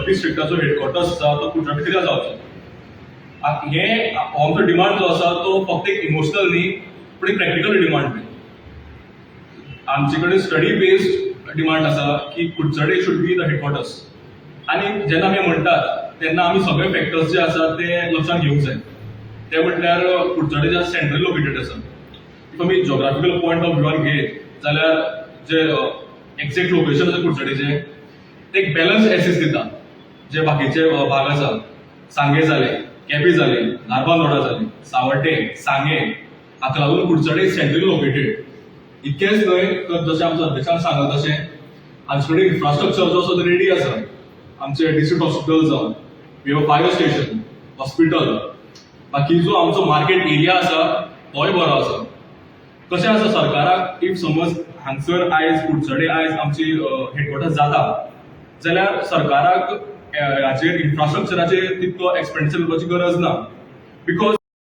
डिस्ट्रिक्टाचो हेडक्वॉर्टर्स आसा तो कुडचडे कित्याक जावचो. हे आमचो डिमांड जो आसा तो फक्त एक इमोशनल न्ही पूण एक प्रॅक्टिकल डिमांड बी. आमचे कडेन स्टडी बेस्ड डिमांड आसा की कुडचडे शूड बी द हेडक्वॉर्टर्स. आनी जेन्ना आमी म्हणटात तेन्ना आमी सगळे फॅक्टर्स जे आसा ते लक्षांत घेवंक जाय. ते म्हटल्यार कुडचडे जे सेंट्रल लोकेटेड आसा. इफ आमी जॉग्राफिकल पॉयंट ऑफ व्ह्यूआन घेत जाल्यार जे एक्झॅक्ट लोकेशन आसा कुडचडेचे ते एक बॅलन्स एसेस दिता. जे बाकीचे भाग आसा सांगे जाले, केपें जाले, धारबांदोडा जाले, सावड्डे, सांगे हाका लागून कुडचडे सेंट्रल लोकेटेड. इतकेंच न्हय तर जशें आमच्या अध्यक्षान सांगला तशें आमचे कडेन इन्फ्रास्ट्रक्चर जो आसा तो रेडी आसा. आमचे डिस्ट्रिक्ट हॉस्पिटल जावन we have fire station, hospital, बाकी जो आमचो मार्केट एरिया आसा तोय बरो आसा. कशें आसा सरकाराक इफ समज हांगसर आयज कुडचडे आयज आमची हेडक्वॉर्टर्स जाता जाल्यार सरकाराक हाचेर इन्फ्रास्ट्रक्चराचेर तितको एक्सपेंडिचर करपाची गरज ना. बिकॉज